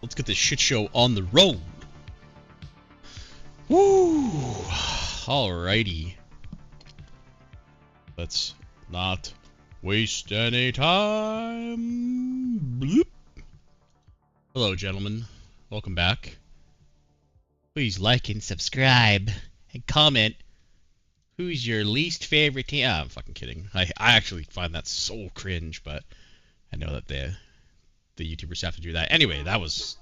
Let's get this shit show on the road. Woo! Alrighty. Let's not waste any time. Bloop. Hello, gentlemen. Welcome back. Please like and subscribe and comment. Who's your least favorite team? I'm fucking kidding. I actually find that so cringe, but I know that the YouTubers have to do that. Anyway, that was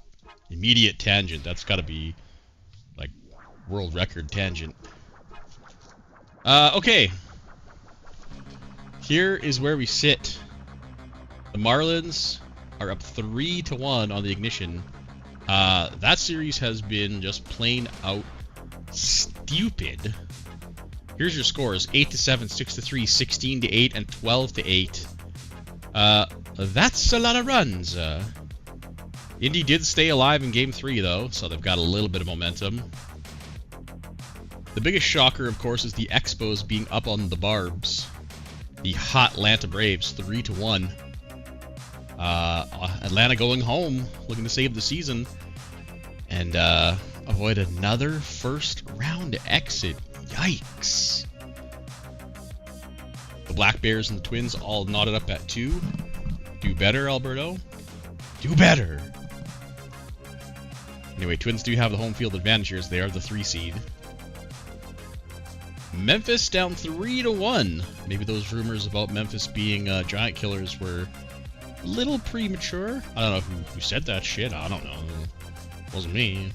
immediate tangent. That's got to be like world record tangent. Okay. Here is where we sit. The Marlins are up 3-1 on the Ignition. That series has been just plain out stupid. Here's your scores: 8-7, 6-3, 16-8, and 12-8. That's a lot of runs. Indy did stay alive in Game 3, though, so they've got a little bit of momentum. The biggest shocker, of course, is the Expos being up on the Barbs. The hot Atlanta Braves, 3-1. Atlanta going home, looking to save the season, and avoid another first-round exit. Yikes. The Black Bears and the Twins all knotted up at 2. Do better, Alberto. Do better. Anyway, Twins do have the home field advantage here, as they are the 3 seed. Memphis down 3-1. Maybe those rumors about Memphis being giant killers were a little premature. I don't know who said that shit. I don't know. It wasn't me.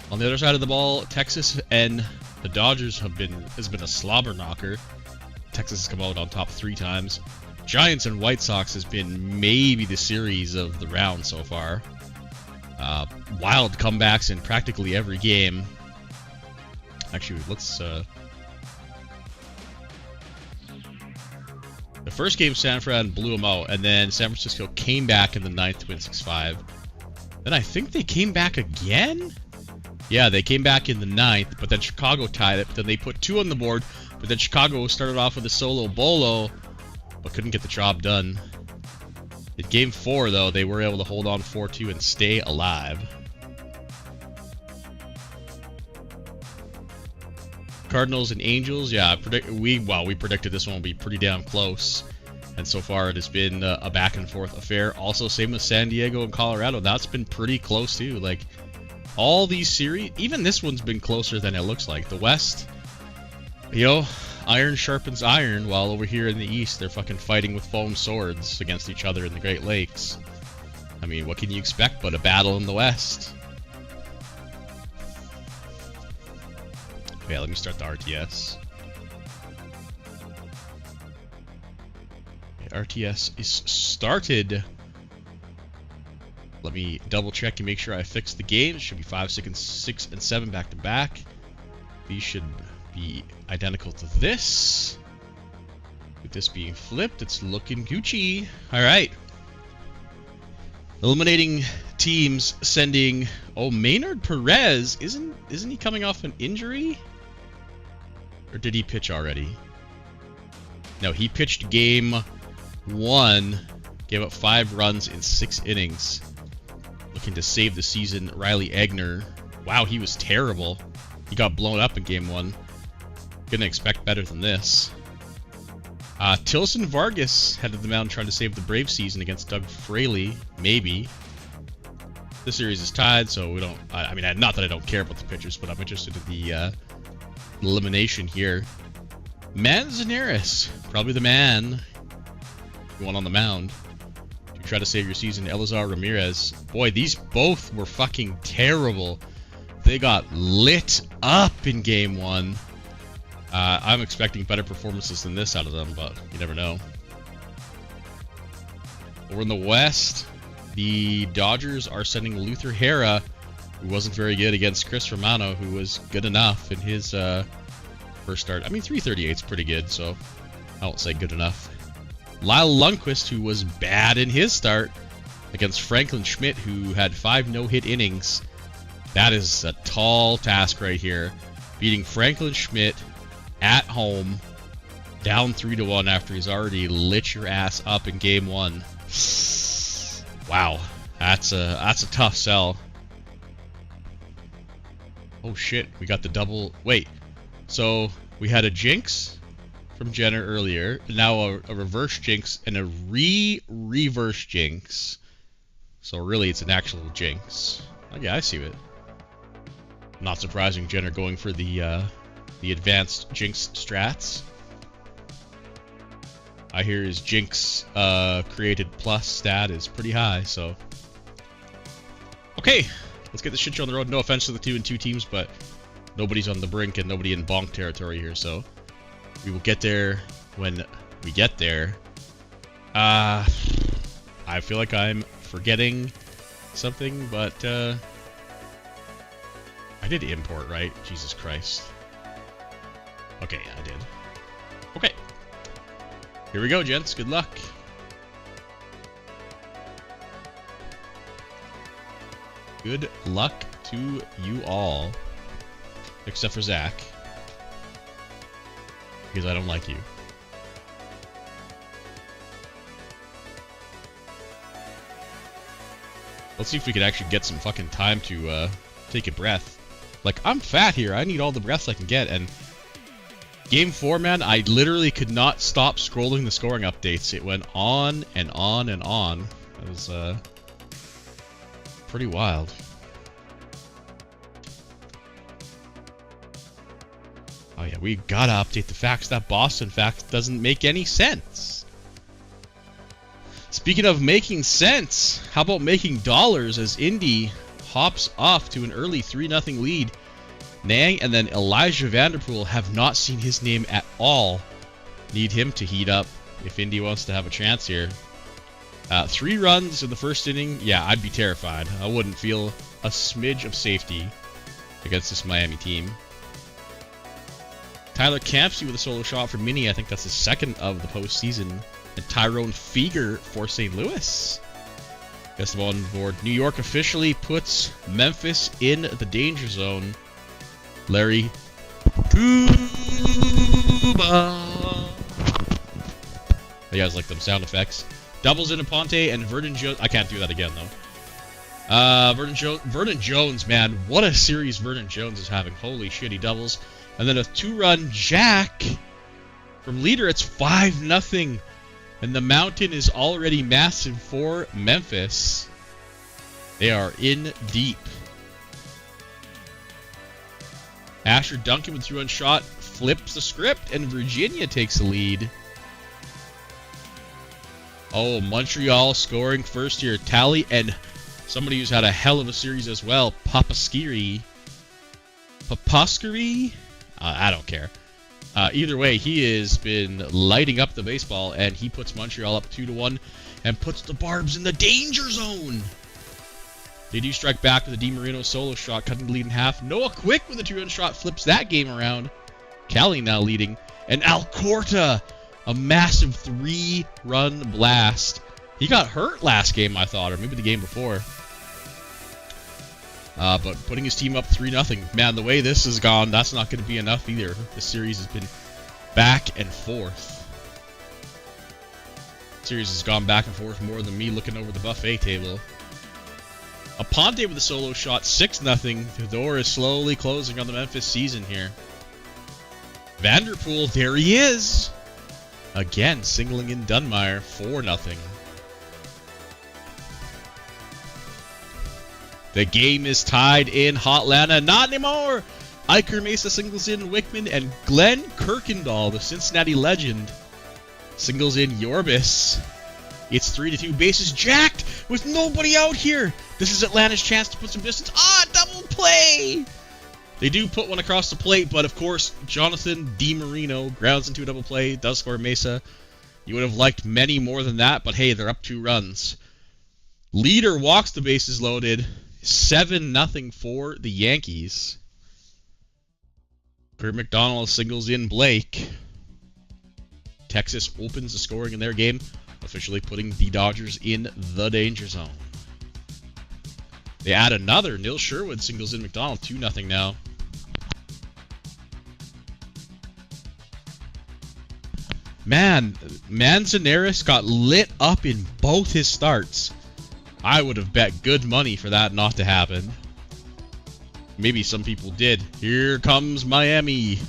On the other side of the ball, Texas and the Dodgers has been a slobber knocker. Texas has come out on top 3 times. Giants and White Sox has been maybe the series of the round so far. Wild comebacks in practically every game. Actually, let's... The first game, San Fran blew them out, and then San Francisco came back in the 9th to win 6-5. Then I think they came back again? Yeah, they came back in the 9th, but then Chicago tied it, but then they put 2 on the board, but then Chicago started off with a solo bolo, but couldn't get the job done. In Game 4, though, they were able to hold on 4-2 and stay alive. Cardinals and Angels, yeah, we predicted this one would be pretty damn close, and so far it has been a back and forth affair. Also, same with San Diego and Colorado. That's been pretty close too. Like, all these series, even this one's been closer than it looks like. The West, you know, iron sharpens iron, while over here in the East, they're fucking fighting with foam swords against each other in the Great Lakes. I mean, what can you expect but a battle in the West? Yeah, let me start the RTS. Okay, RTS is started. Let me double check and make sure I fixed the game. It should be 5, 6, and 7 back to back. These should be identical to this. With this being flipped, it's looking Gucci. Alright. Eliminating teams sending... Oh, Maynard Perez. Isn't he coming off an injury? Or did he pitch already? No, he pitched Game 1. Gave up 5 runs in 6 innings. Looking to save the season, Riley Egner. Wow, he was terrible. He got blown up in Game 1. Gonna expect better than this. Tilson Vargas headed the mound trying to save the Braves season against Doug Fraley. Maybe. This series is tied, so we don't... I mean, not that I don't care about the pitchers, but I'm interested in the elimination here. Manzanares, probably the man. One on the mound. To try to save your season, Elazar Ramirez. Boy, these both were fucking terrible. They got lit up in Game 1. I'm expecting better performances than this out of them, but you never know. Over in the West, the Dodgers are sending Luther Hera, who wasn't very good, against Chris Romano, who was good enough in his first start. I mean, 338 is pretty good, so I won't say good enough. Lyle Lundqvist, who was bad in his start, against Franklin Schmidt, who had 5 no-hit innings. That is a tall task right here. Beating Franklin Schmidt at home, down 3-1 after he's already lit your ass up in Game 1. Wow. That's a tough sell. Oh shit, we got the double. Wait, so we had a jinx from Jenner earlier, now a reverse jinx and a reverse jinx. So really, it's an actual jinx. Okay, I see it. Not surprising, Jenner going for the advanced jinx strats. I hear his jinx created plus stat is pretty high, so. Okay, let's get this shit show on the road. No offense to the 2-2 teams, but nobody's on the brink and nobody in bonk territory here, so we will get there when we get there. I feel like I'm forgetting something, but I did import, right? Jesus Christ. Okay, I did. Okay. Here we go, gents. Good luck. Good luck to you all. Except for Zach. Because I don't like you. Let's see if we can actually get some fucking time to take a breath. Like, I'm fat here. I need all the breaths I can get. And Game 4, man, I literally could not stop scrolling the scoring updates. It went on and on and on. It was pretty wild. Oh yeah, we gotta update the facts. That Boston fact doesn't make any sense. Speaking of making sense, how about making dollars as Indy hops off to an early 3-0 lead? Nang and then Elijah Vanderpool have not seen his name at all. Need him to heat up if Indy wants to have a chance here. 3 runs in the first inning. Yeah, I'd be terrified. I wouldn't feel a smidge of safety against this Miami team. Tyler Campsey with a solo shot for Mini. I think that's the second of the postseason. And Tyrone Feger for St. Louis. Gets the ball on board. New York officially puts Memphis in the danger zone. Larry Tuba. You guys like them sound effects. Doubles into Ponte and Vernon Jones. I can't do that again, though. Vernon Jones, man. What a series Vernon Jones is having. Holy shit, he doubles. And then a 2-run jack from leader. It's 5-0. And the mountain is already massive for Memphis. They are in deep. Asher Duncan with a 2-run shot flips the script, and Virginia takes the lead. Oh, Montreal scoring first here. Tally and somebody who's had a hell of a series as well. Papaskiri. I don't care. Either way, he has been lighting up the baseball, and he puts Montreal up 2-1 and puts the Barbs in the danger zone. They do strike back with a DiMarino solo shot, cutting the lead in half. Noah Quick with a 2-run shot flips that game around. Cali now leading. And Alcorta, a massive 3-run blast. He got hurt last game, I thought, or maybe the game before. But putting his team up 3-0. Man, the way this has gone, that's not going to be enough either. The series has been back and forth. The series has gone back and forth more than me looking over the buffet table. Aponte with a solo shot, 6-0. The door is slowly closing on the Memphis season here. Vanderpool, there he is. Again, singling in Dunmire, 4-0. The game is tied in Hotlanta. Not anymore. Iker Mesa singles in Wickman, and Glenn Kirkendall, the Cincinnati legend, singles in Yorbis. It's 3-2. Bases jacked with nobody out here. This is Atlanta's chance to put some distance. Double play. They do put one across the plate, but of course, Jonathan DiMarino grounds into a double play, does score Mesa. You would have liked many more than that, but hey, they're up 2 runs. Leader walks the bases loaded. 7-0 for the Yankees. Kurt McDonald singles in Blake. Texas opens the scoring in their game, officially putting the Dodgers in the danger zone. They add another. Neil Sherwood singles in McDonald. 2-0 now. Man, Manzanares got lit up in both his starts. I would have bet good money for that not to happen. Maybe some people did. Here comes Miami.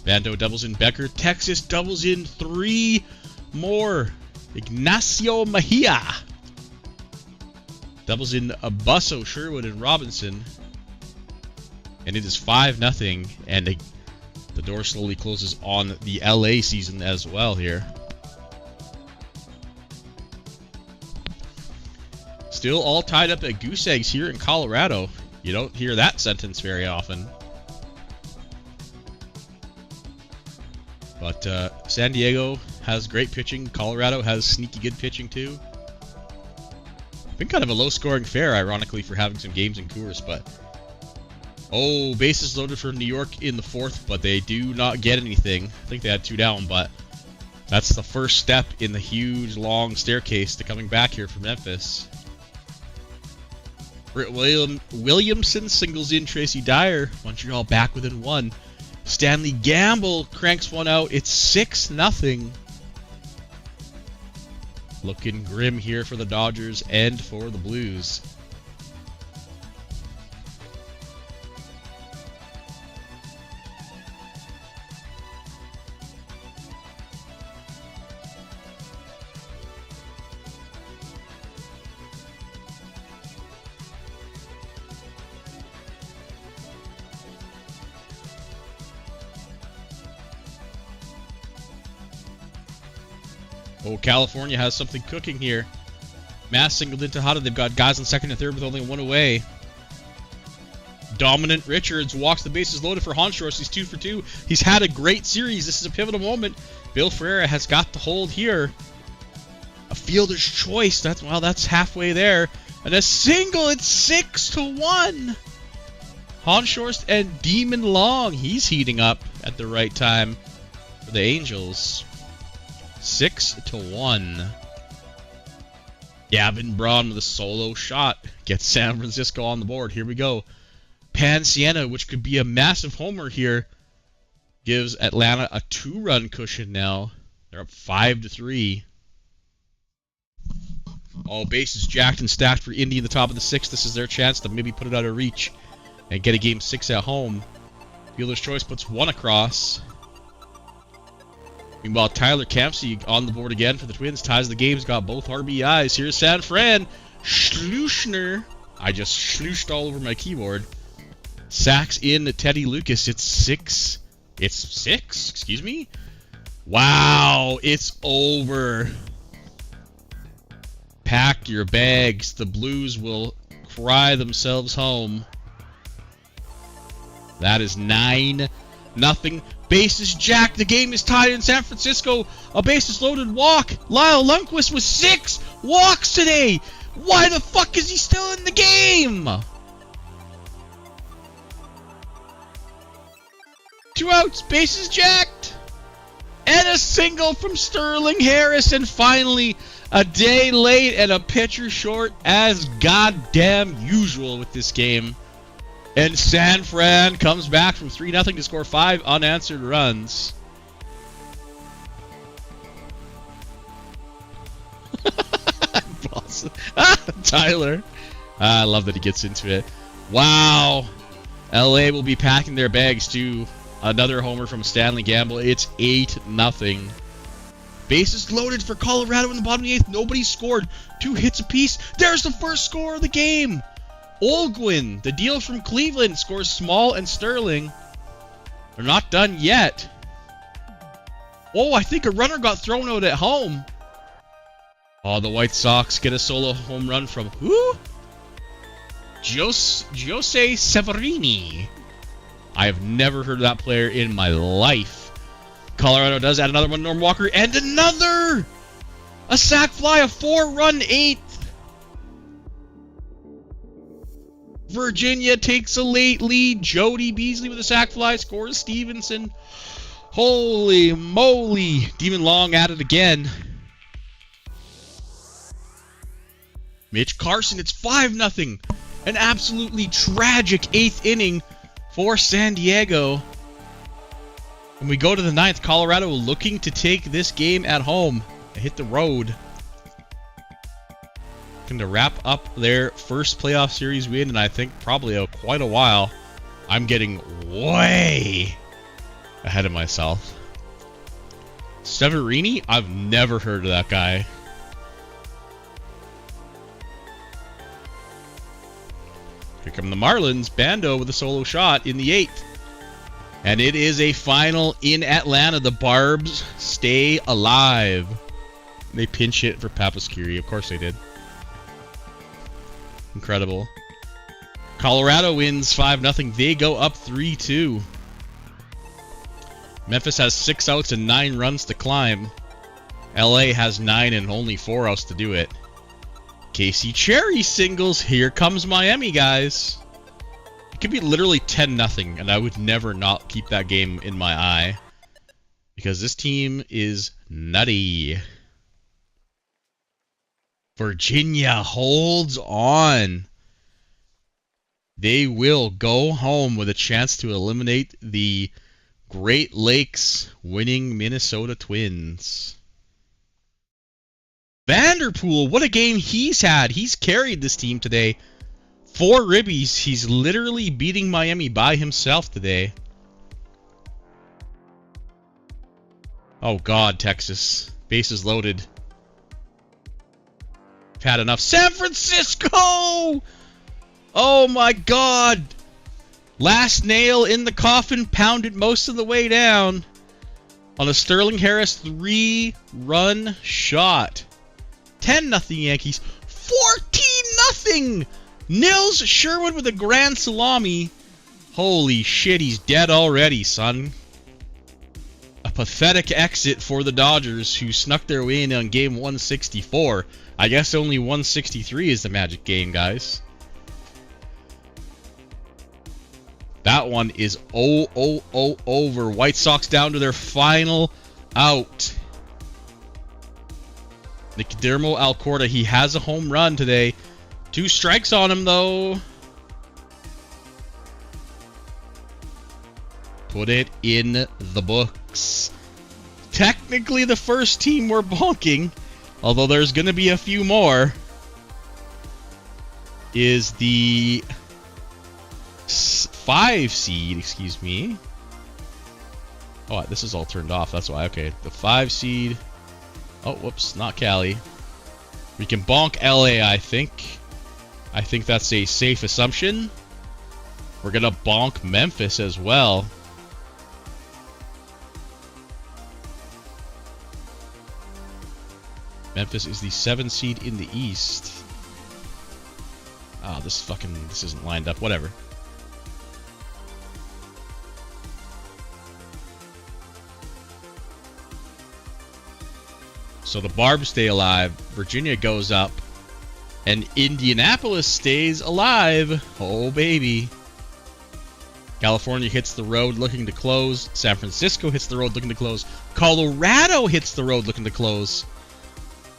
Bando doubles in Becker. Texas doubles in 3 more. Ignacio Mejia. Doubles in Abusso, Sherwood, and Robinson. And it is 5-0. And the door slowly closes on the LA season as well here. Still all tied up at goose eggs here in Colorado. You don't hear that sentence very often. But San Diego has great pitching. Colorado has sneaky good pitching too. Been kind of a low-scoring affair, ironically, for having some games in Coors, but... Oh, bases loaded for New York in the 4th, but they do not get anything. I think they had 2 down, but that's the first step in the huge, long staircase to coming back here from Memphis. Britt Williamson singles in Tracy Dyer. Montreal back within 1. Stanley Gamble cranks one out. It's 6-0. Looking grim here for the Dodgers and for the Blues. Oh, California has something cooking here. Mass singled into Hada. They've got guys on second and third with only 1 away. Dominant Richards walks the bases loaded for Honshorst. He's 2 for 2. He's had a great series. This is a pivotal moment. Bill Ferreira has got the hold here. A fielder's choice. That's halfway there. And a single. It's 6-1. Honshorst and Demon Long. He's heating up at the right time for the Angels. 6-1. Gavin Braun with a solo shot gets San Francisco on the board. Here we go. Pan Siena, which could be a massive homer here, gives Atlanta a 2-run cushion now. They're up 5-3. All bases jacked and stacked for Indy in the top of the 6th. This is their chance to maybe put it out of reach and get a game 6 at home. Fielder's choice puts 1 across. Meanwhile, Tyler Campsey on the board again for the Twins. Ties the game. He's got both RBIs. Here's San Fran. Schluchner. I just schlooshed all over my keyboard. Sacks in Teddy Lucas. It's 6. It's 6? Excuse me? Wow. It's over. Pack your bags. The Blues will cry themselves home. That is 9-0. Bases jacked. The game is tied in San Francisco. A bases loaded walk. Lyle Lundqvist with 6 walks today. Why the fuck is he still in the game? 2 outs. Bases jacked. And a single from Sterling Harris. And finally, a day late and a pitcher short as goddamn usual with this game. And San Fran comes back from 3-0 to score 5 unanswered runs. Tyler. I love that he gets into it. Wow. LA will be packing their bags too. Another homer from Stanley Gamble. It's 8-0. Bases loaded for Colorado in the bottom of the 8th. Nobody scored. 2 hits apiece. There's the first score of the game. Olguin, the deal from Cleveland, scores Small and Sterling. They're not done yet. Oh, I think a runner got thrown out at home. Oh, the White Sox get a solo home run from who? Jose Severini. I have never heard of that player in my life. Colorado does add another one, Norm Walker, and another! A sac fly, a 4-run 8th. Virginia takes a late lead. Jody Beasley with a sac fly scores Stevenson. Holy moly. Demon Long at it again. Mitch Carson, it's 5-0. An absolutely tragic 8th inning for San Diego. When we go to the 9th, Colorado looking to take this game at home and hit the road. looking to wrap up their first playoff series win, and I think probably quite a while. I'm getting way ahead of myself. Severini? I've never heard of that guy. Here come the Marlins. Bando with a solo shot in the 8th. And it is a final in Atlanta. The Barbs stay alive. They pinch hit for Papaskiri. Of course they did. Incredible. Colorado wins 5-0. They go up 3-2. Memphis has 6 outs and 9 runs to climb. LA has 9 and only 4 outs to do it. Casey Cherry singles. Here comes Miami, guys. It could be literally 10-0, and I would never not keep that game in my eye. Because this team is nutty. Virginia holds on. They will go home with a chance to eliminate the Great Lakes winning Minnesota Twins. Vanderpool, what a game he's had. He's carried this team today. 4 ribbies. He's literally beating Miami by himself today. Oh God, Texas. Bases loaded. We've had enough. San Francisco! Oh my God! Last nail in the coffin, pounded most of the way down on a Sterling Harris 3-run shot. 10-0 Yankees. 14-0! Nils Sherwood with a grand salami. Holy shit, he's dead already, son. A pathetic exit for the Dodgers, who snuck their way in on game 164. I guess only 163 is the magic game, guys. That one is over. White Sox down to their final out. Nicodermo Alcorta, he has a home run today. 2 strikes on him, though. Put it in the books. Technically the first team we're bonking, although there's going to be a few more, is the 5 seed, excuse me. Oh, this is all turned off. That's why. Okay, the 5 seed. Oh, whoops, not Cali. We can bonk LA, I think. I think that's a safe assumption. We're going to bonk Memphis as well. Memphis is the 7 seed in the East. Oh, this isn't lined up. Whatever. So the Barbs stay alive. Virginia goes up. And Indianapolis stays alive. Oh, baby. California hits the road looking to close. San Francisco hits the road looking to close. Colorado hits the road looking to close.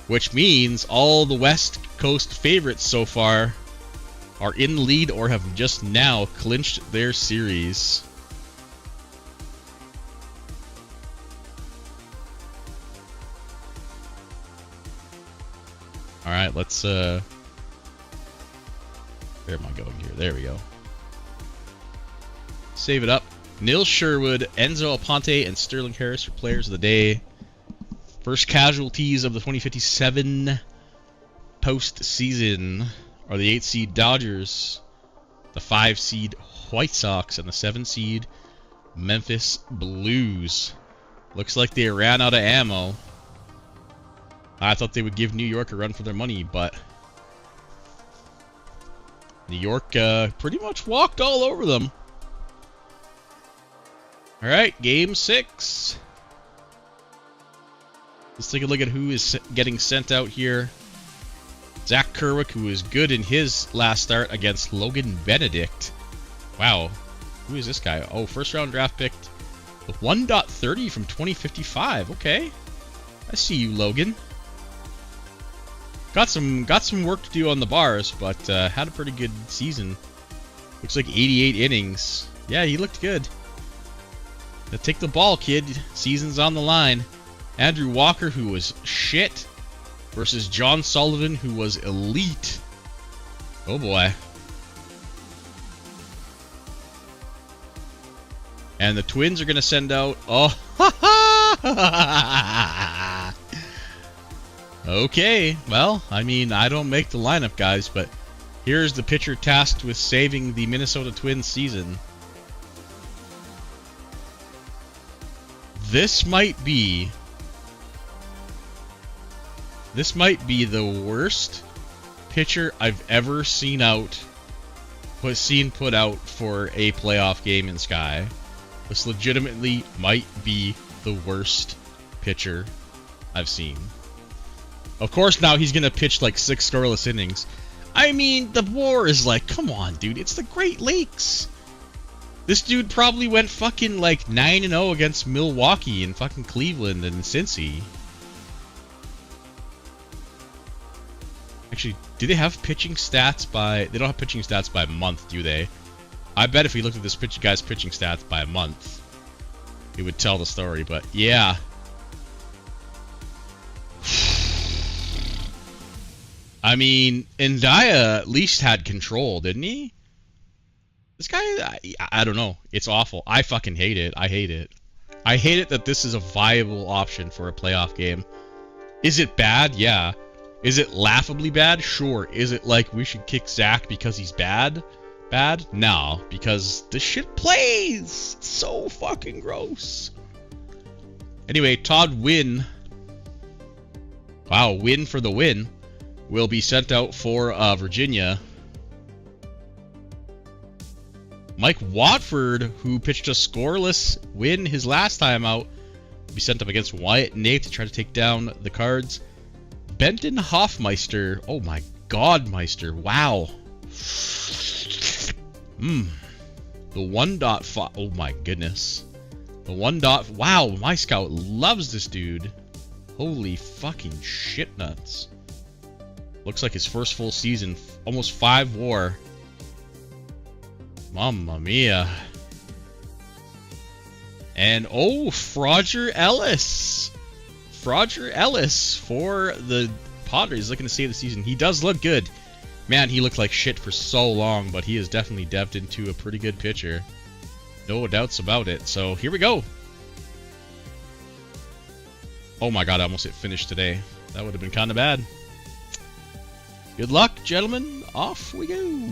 Which means all the West Coast favorites so far are in the lead or have just now clinched their series. Alright, let's, where am I going here? There we go. Save it up. Nils Sherwood, Enzo Aponte, and Sterling Harris are players of the day. First casualties of the 2057 postseason are the 8 seed Dodgers, the 5 seed White Sox, and the 7 seed Memphis Blues. Looks like they ran out of ammo. I thought they would give New York a run for their money, but New York pretty much walked all over them. Alright, game 6. Let's take a look at who is getting sent out here. Zach Kerwick, who is good in his last start against Logan Benedict. Wow. Who is this guy? Oh, first round draft pick. The 1.30 from 2055. Okay. I see you, Logan. Got some work to do on the bars, but had a pretty good season. Looks like 88 innings. Yeah, he looked good. Now take the ball, kid. Season's on the line. Andrew Walker, who was shit versus John Sullivan, who was elite. Oh boy. And the Twins are going to send out... Oh, okay, well, I mean, I don't make the lineup, guys, but here's the pitcher tasked with saving the Minnesota Twins season. This might be the worst pitcher I've ever seen put out for a playoff game in Sky. This legitimately might be the worst pitcher I've seen. Of course, now he's going to pitch like 6 scoreless innings. I mean, the war is like, come on, dude. It's the Great Lakes. This dude probably went fucking like 9-0 against Milwaukee and fucking Cleveland and Cincy. Actually, do they have pitching stats by... They don't have pitching stats by month, do they? I bet if we looked at this guy's pitching stats by month, it would tell the story, but yeah. I mean, Ndaya at least had control, didn't he? This guy, I don't know. It's awful. I fucking hate it. I hate it. I hate it that this is a viable option for a playoff game. Is it bad? Yeah. Is it laughably bad? Sure. Is it like we should kick Zach because he's bad? Bad? No, because this shit plays. It's so fucking gross. Anyway, Todd Wynn. Wow, win for the win. Will be sent out for Virginia. Mike Watford, who pitched a scoreless win his last time out, will be sent up against Wyatt Nate to try to take down the Cards. Benton Hoffmeister. Oh my God, Meister. Wow. The 1.5. Oh my goodness. The 1. Wow, my scout loves this dude. Holy fucking shit nuts. Looks like his first full season. Almost 5 WAR. Mamma mia. And oh, Froger Ellis. Froger Ellis for the Padres looking to save the season. He does look good. Man, he looked like shit for so long, but he has definitely devved into a pretty good pitcher. No doubts about it. So here we go. Oh my God, I almost hit finish today. That would have been kind of bad. Good luck, gentlemen. Off we go.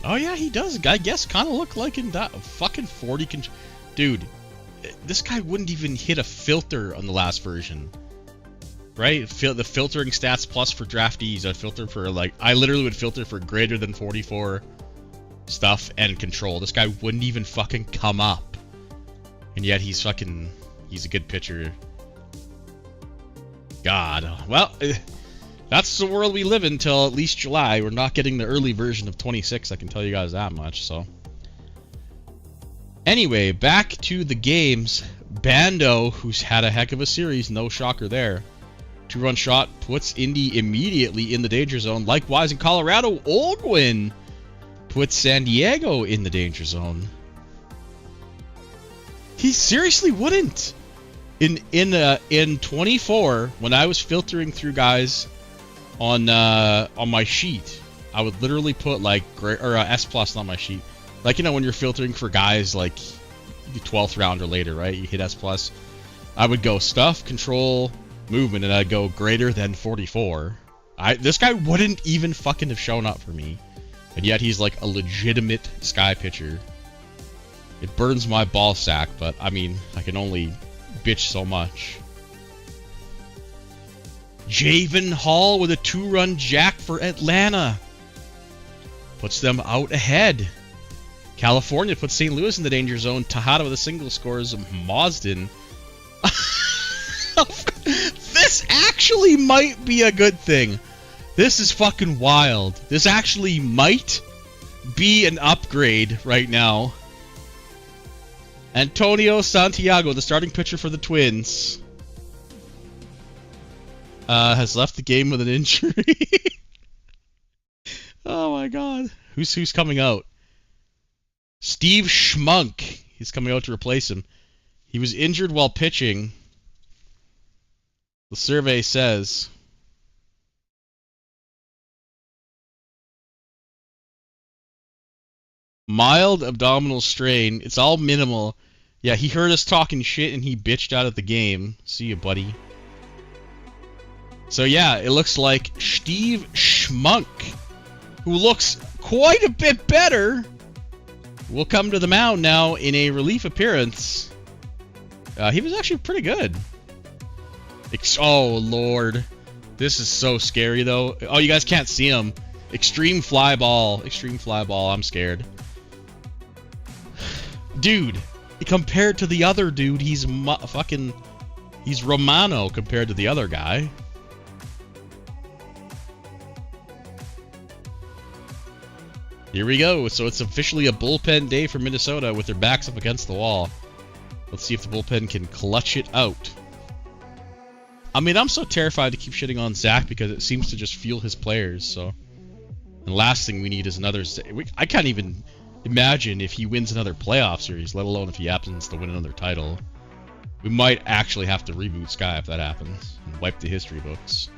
Oh yeah, he does. I guess kind of look like in that fucking 40. Dude, this guy wouldn't even hit a filter on the last version, right? The filtering stats plus for draftees, I filter for like I literally would filter for greater than 44 stuff and control. This guy wouldn't even fucking come up, and yet he's a good pitcher. God, well. That's the world we live in till at least July. We're not getting the early version of 26, I can tell you guys that much, so. Anyway, back to the games. Bando, who's had a heck of a series, no shocker there. 2-run shot puts Indy immediately in the danger zone. Likewise in Colorado, Olguin puts San Diego in the danger zone. He seriously wouldn't. In 24, when I was filtering through guys on my sheet, I would literally put like S plus on my sheet. Like, you know, when you're filtering for guys like the 12th round or later, right? You hit S plus. I would go stuff, control, movement, and I'd go greater than 44. This guy wouldn't even fucking have shown up for me, and yet he's like a legitimate Sky pitcher. It burns my ball sack, but I mean, I can only bitch so much. Javen Hall with a 2-run jack for Atlanta. Puts them out ahead. California puts St. Louis in the danger zone. Tejada with a single scores Mausden. This actually might be a good thing. This is fucking wild. This actually might be an upgrade right now. Antonio Santiago, the starting pitcher for the Twins, has left the game with an injury. Oh my God. Who's coming out? Steve Schmunk. He's coming out to replace him. He was injured while pitching. The survey says. Mild abdominal strain. It's all minimal. Yeah, he heard us talking shit and he bitched out of the game. See you, buddy. So yeah, it looks like Steve Schmunk, who looks quite a bit better, will come to the mound now in a relief appearance. He was actually pretty good. Oh, Lord. This is so scary, though. Oh, you guys can't see him. Extreme fly ball. Extreme fly ball. I'm scared. Dude, compared to the other dude, he's he's Romano compared to the other guy. Here we go. So it's officially a bullpen day for Minnesota with their backs up against the wall. Let's see if the bullpen can clutch it out. I mean, I'm so terrified to keep shitting on Zach because it seems to just fuel his players. So, the last thing we need is another. I can't even imagine if he wins another playoff series, let alone if he happens to win another title. We might actually have to reboot Sky if that happens and wipe the history books.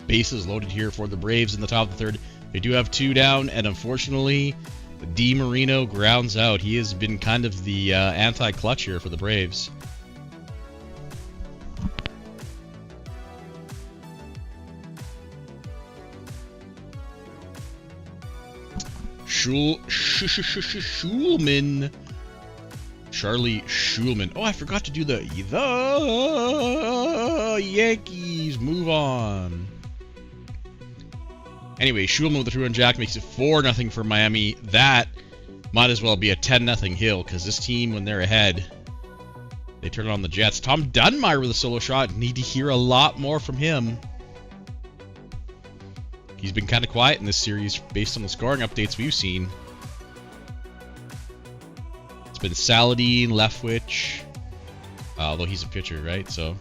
Bases loaded here for the Braves in the top of the third. They do have two down, and unfortunately, D. Marino grounds out. He has been kind of the anti-clutch here for the Braves. Schulman. Charlie Schulman. Oh, I forgot to do the Yankees move on. Anyway, Schulman with the 2-run jack makes it 4-0 for Miami. That might as well be a 10-0 hill, because this team, when they're ahead, they turn it on the Jets. Tom Dunmire with a solo shot. Need to hear a lot more from him. He's been kind of quiet in this series based on the scoring updates we've seen. It's been Saladin, Leftwich, although he's a pitcher, right? So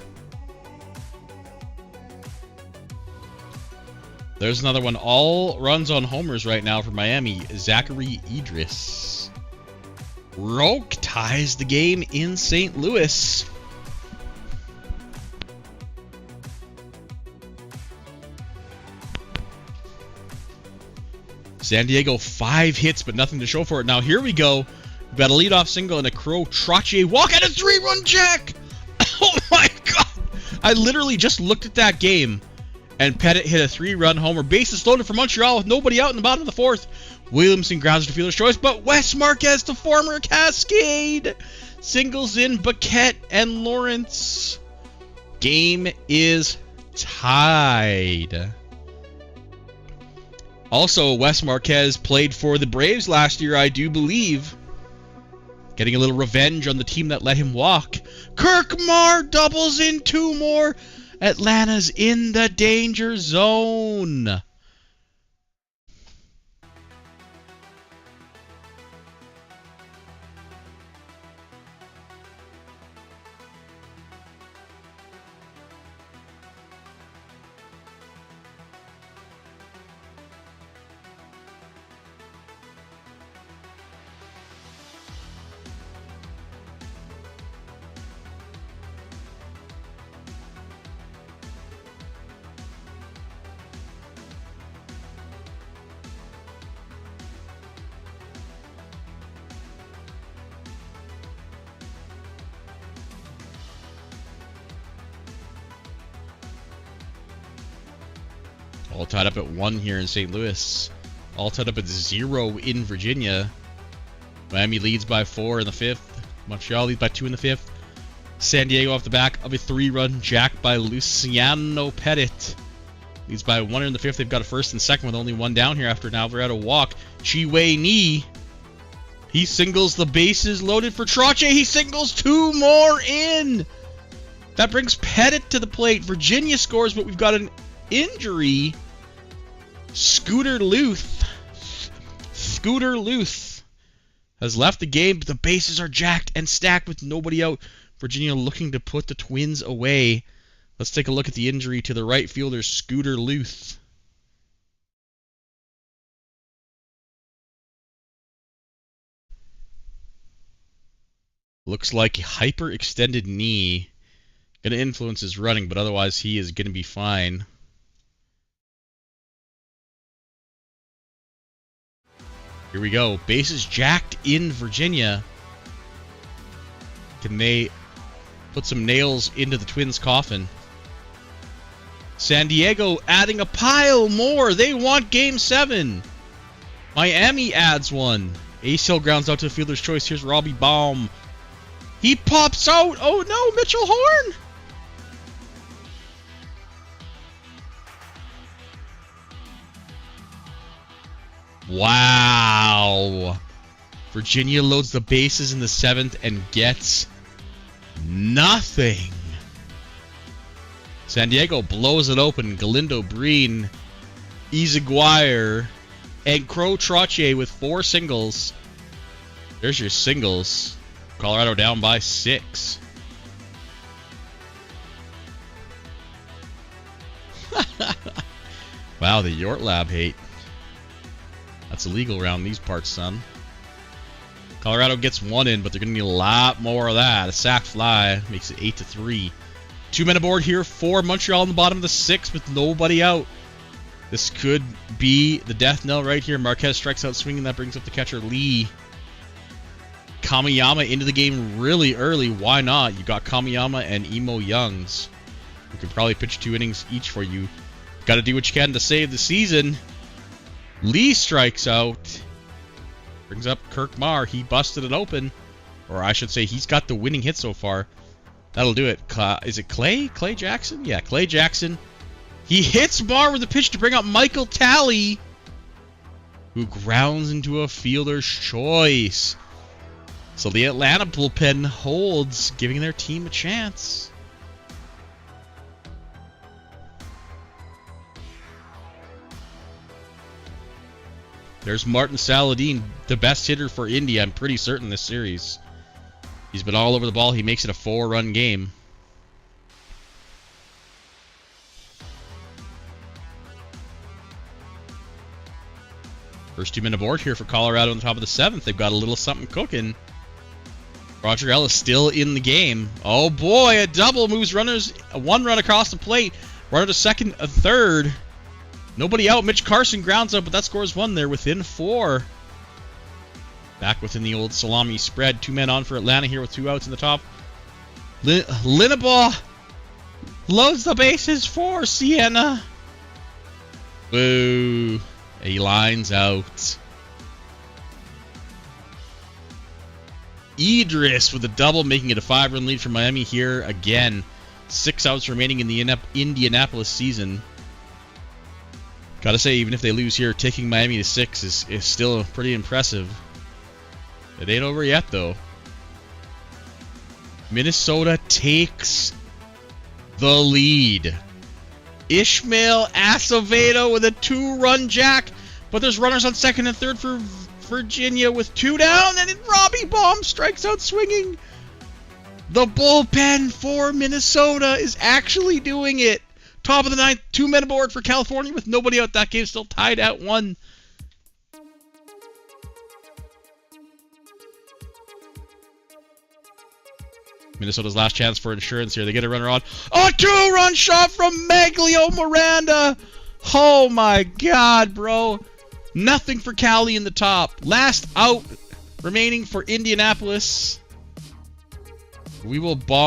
there's another one. All runs on homers right now for Miami. Zachary Idris. Roque ties the game in St. Louis. San Diego, 5 hits, but nothing to show for it. Now, here we go. We've got a leadoff single and a Crow Trottier walk and a 3-run jack. Oh, my God. I literally just looked at that game. And Pettit hit a 3-run homer. Bases loaded for Montreal with nobody out in the bottom of the 4th. Williamson grounds to fielder's choice, but Wes Marquez, the former Cascade, singles in Baquette and Lawrence. Game is tied. Also, Wes Marquez played for the Braves last year, I do believe. Getting a little revenge on the team that let him walk. Kirkmar doubles in 2 more. Atlanta's in the danger zone. All tied up at 1 here in St. Louis. All tied up at 0 in Virginia. Miami leads by 4 in the 5th. Montreal leads by 2 in the 5th. San Diego off the back of a 3-run jack by Luciano Pettit. Leads by 1 in the 5th. They've got a first and second with only 1 down here after an Alvarado walk. Chi-Wei Ni He singles, the bases loaded for Trottier. He singles 2 more in. That brings Pettit to the plate. Virginia scores, but we've got an injury. Scooter Luth has left the game, but the bases are jacked and stacked with nobody out. Virginia looking to put the Twins away. Let's take a look at the injury to the right fielder, Scooter Luth. Looks like hyperextended knee. Going to influence his running, but otherwise he is going to be fine. Here we go. Bases jacked in Virginia. Can they put some nails into the Twins' coffin? San Diego adding a pile more. They want Game 7. Miami adds one. Ace Hill grounds out to the fielder's choice. Here's Robbie Baum. He pops out. Oh no, Mitchell Horn. Wow. Virginia loads the bases in the 7th and gets nothing. San Diego blows it open. Galindo, Breen, Izaguirre, and Crow Trottier with 4 singles. There's your singles. Colorado down by 6. Wow, the Yort Lab hate. That's illegal around these parts, son. Colorado gets 1 in, but they're going to need a lot more of that. A sac fly makes it 8-3. 2 men aboard here for Montreal in the bottom of the 6th with nobody out. This could be the death knell right here. Marquez strikes out swinging. That brings up the catcher, Lee. Kamiyama into the game really early. Why not? You got Kamiyama and Emo Youngs, who can probably pitch 2 innings each for you. Got to do what you can to save the season. Lee strikes out. Brings up Kirk Marr. He busted it open. Or I should say he's got the winning hit so far. That'll do it. Is it Clay? Clay Jackson? Yeah, Clay Jackson. He hits Marr with a pitch to bring up Michael Talley, who grounds into a fielder's choice. So the Atlanta bullpen holds, giving their team a chance. There's Martin Saladin, the best hitter for Indy, I'm pretty certain, this series. He's been all over the ball. He makes it a 4-run game. First 2 men aboard here for Colorado on the top of the 7th. They've got a little something cooking. Roger Ellis still in the game. Oh boy, a double moves runners. 1 run across the plate. Runner to second, a third. Nobody out. Mitch Carson grounds up, but that scores 1 there within 4. Back within the old salami spread. 2 men on for Atlanta here with 2 outs in the top. Linnebaugh loads the bases for Sienna. Boo. He lines out. Idris with a double, making it a 5-run lead for Miami here again. 6 outs remaining in the Indianapolis season. Gotta say, even if they lose here, taking Miami to 6 is still pretty impressive. It ain't over yet, though. Minnesota takes the lead. Ishmael Acevedo with a 2-run jack, but there's runners on second and third for Virginia with 2 down, and Robbie Baum strikes out swinging. The bullpen for Minnesota is actually doing it. Top of the 9th, 2 men aboard for California with nobody out. That game still tied at 1. Minnesota's last chance for insurance here. They get a runner on. A 2-run shot from Maglio Miranda. Oh my God, bro. Nothing for Cali in the top. Last out remaining for Indianapolis. We will ball.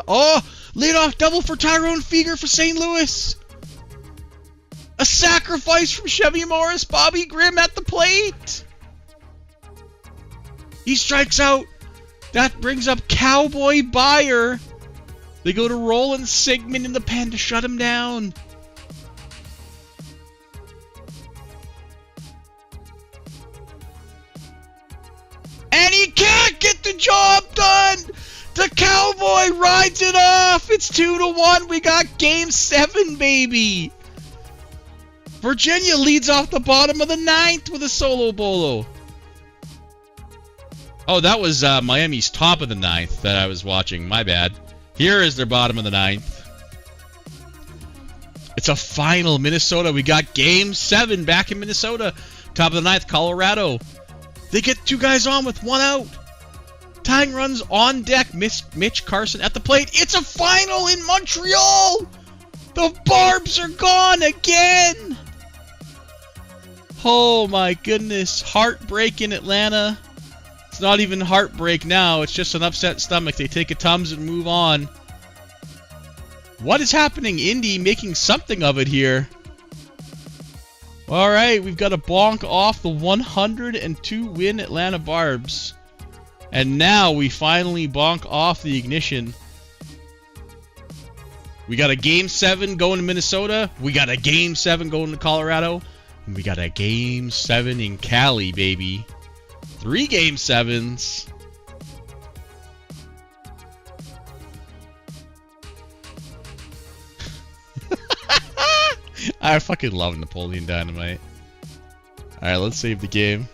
Oh, leadoff double for Tyrone Feger for St. Louis. A sacrifice from Chevy Morris. Bobby Grimm at the plate. He strikes out. That brings up Cowboy Buyer. They go to Roland Sigmund in the pen to shut him down. he can't get the job done. The Cowboy rides it off. It's 2-1. We got Game 7, baby. Virginia leads off the bottom of the 9th with a solo bolo. Oh, that was Miami's top of the 9th that I was watching. My bad. Here is their bottom of the 9th. It's a final, Minnesota. We got Game 7 back in Minnesota. Top of the 9th, Colorado. They get 2 guys on with 1 out. Tying runs on deck. Mitch Carson at the plate. It's a final in Montreal. The Barbs are gone again. Oh my goodness. Heartbreak in Atlanta. It's not even heartbreak now. It's just an upset stomach. They take a Tums and move on. What is happening? Indy making something of it here. Alright, we've got a bonk off the 102-win Atlanta Barbs. And now we finally bonk off the ignition. We got a Game 7 going to Minnesota. We got a Game 7 going to Colorado. And we got a Game 7 in Cali, baby. 3 Game 7s. I fucking love Napoleon Dynamite. Alright, let's save the game.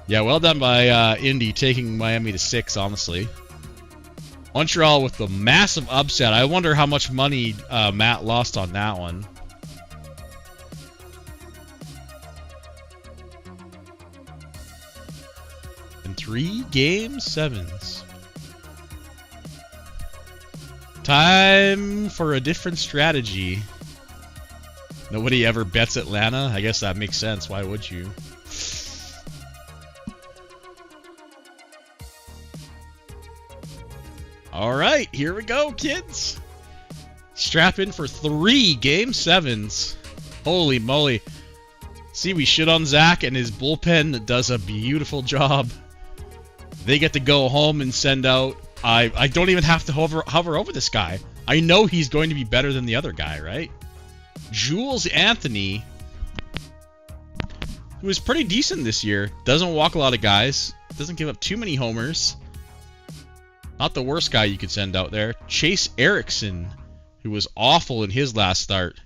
Yeah, well done by Indy taking Miami to 6, honestly. Montreal with the massive upset. I wonder how much money Matt lost on that one. And 3 Game 7s. Time for a different strategy. Nobody ever bets Atlanta. I guess that makes sense. Why would you? Alright, here we go, kids. Strap in for 3 Game 7s. Holy moly. See, we shit on Zach, and his bullpen does a beautiful job. They get to go home and send out... I don't even have to hover over this guy. I know he's going to be better than the other guy, right? Jules Anthony, who is pretty decent this year. Doesn't walk a lot of guys. Doesn't give up too many homers. Not the worst guy you could send out there. Chase Erickson, who was awful in his last start.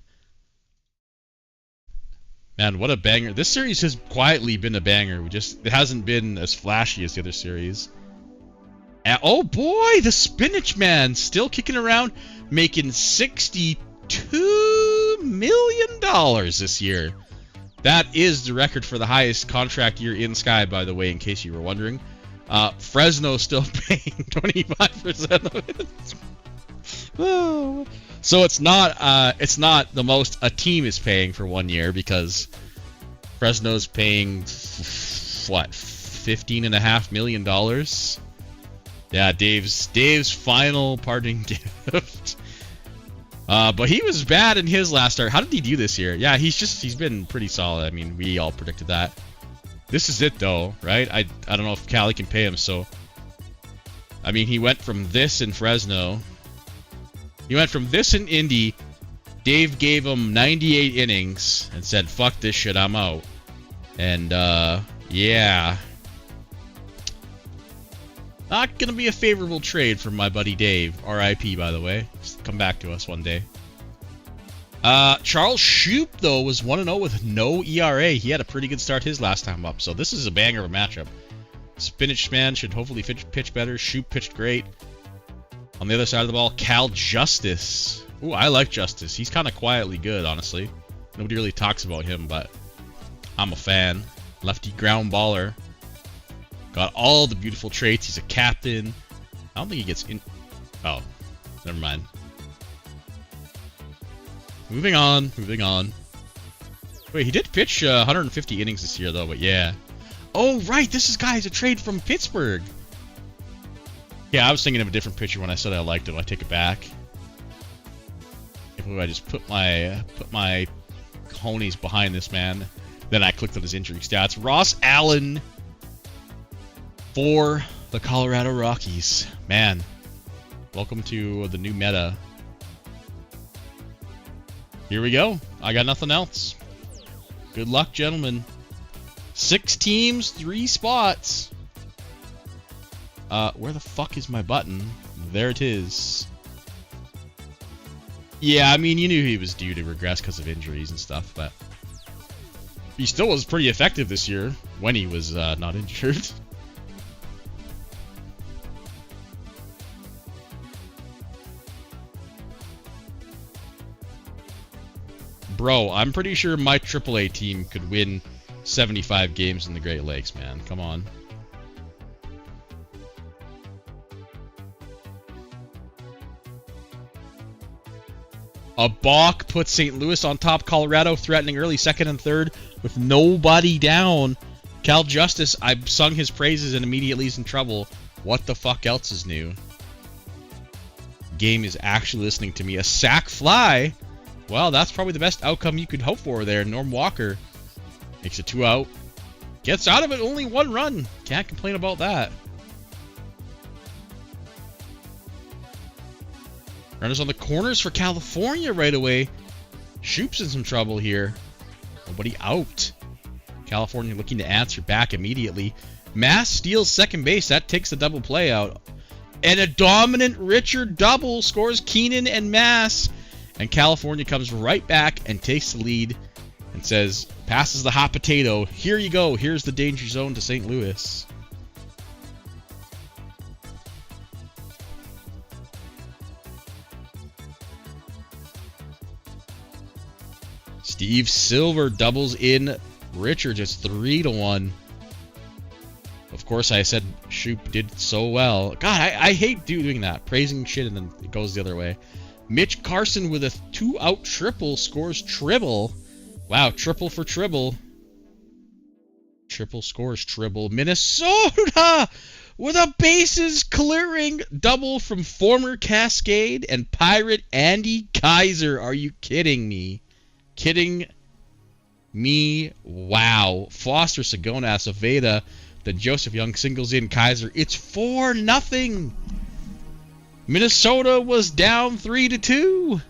Man, what a banger. This series has quietly been a banger. It hasn't been as flashy as the other series. Oh boy, the Spinach Man still kicking around, making $62 million this year. That is the record for the highest contract year in Sky, by the way, in case you were wondering. Fresno still paying 25% of it. Oh. So it's not the most a team is paying for 1 year, because Fresno's paying what, $15.5 million. Yeah, Dave's final parting gift. But he was bad in his last start. How did he do this year? Yeah, he's been pretty solid. I mean, we all predicted that. This is it though, right? I don't know if Cali can pay him, so I mean, he went from this in Fresno. He went from this in Indy. Dave gave him 98 innings and said, "Fuck this shit, I'm out." And yeah. Not gonna be a favorable trade for my buddy Dave. R.I.P. by the way. Just come back to us one day. Charles Shoop, though, was 1-0 with no ERA. He had a pretty good start his last time up, so this is a banger of a matchup. Spinach Man should hopefully pitch better. Shoop pitched great. On the other side of the ball, Cal Justice. Ooh, I like Justice. He's kind of quietly good, honestly. Nobody really talks about him, but I'm a fan. Lefty ground baller. Got all the beautiful traits. He's a captain. I don't think he gets in... Oh, never mind. Moving on. Wait, he did pitch 150 innings this year, though, but yeah. Oh, right, this guy's a trade from Pittsburgh. Yeah, I was thinking of a different pitcher when I said I liked him. I take it back. If I just put my cojones behind this man, then I clicked on his injury stats. Ross Allen for the Colorado Rockies. Man, welcome to the new meta. Here we go. I got nothing else. Good luck, gentlemen. 6 teams, 3 spots. Where the fuck is my button? There it is. Yeah, I mean, you knew he was due to regress because of injuries and stuff, but he still was pretty effective this year when he was not injured. Bro, I'm pretty sure my AAA team could win 75 games in the Great Lakes, man. Come on. A balk puts St. Louis on top. Colorado threatening early second and third with nobody down. Cal Justice, I sung his praises and immediately he's in trouble. What the fuck else is new? Game is actually listening to me. A sack fly? Well, that's probably the best outcome you could hope for there. Norm Walker makes it 2 out. Gets out of it, only 1 run. Can't complain about that. Runners on the corners for California right away. Shoop's in some trouble here. Nobody out. California looking to answer back immediately. Mass steals second base. That takes the double play out. And a dominant Richard double scores Keenan and Mass. And California comes right back and takes the lead and says, passes the hot potato. Here you go. Here's the danger zone to St. Louis. Steve Silver doubles in Richards. It's 3-1. Of course, I said Shoop did so well. God, I hate doing that. Praising shit and then it goes the other way. Mitch Carson with a 2-out triple scores Tribble. Wow, triple for Tribble. Triple scores Tribble. Minnesota with a bases clearing double from former Cascade and Pirate Andy Kaiser. Are you kidding me? Kidding me? Wow. Foster, Sagona, Aceveda. Then Joseph Young singles in Kaiser. It's 4-0. Minnesota was down 3-2.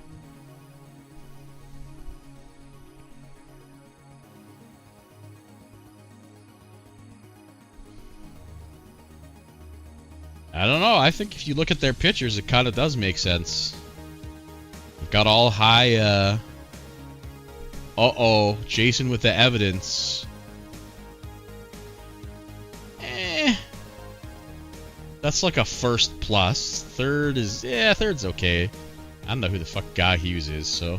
I don't know. I think if you look at their pitchers, it kind of does make sense. They've got all high, uh-oh. Jason with the evidence. That's like a first plus. Third is... yeah, third's okay. I don't know who the fuck Guy Hughes is, so...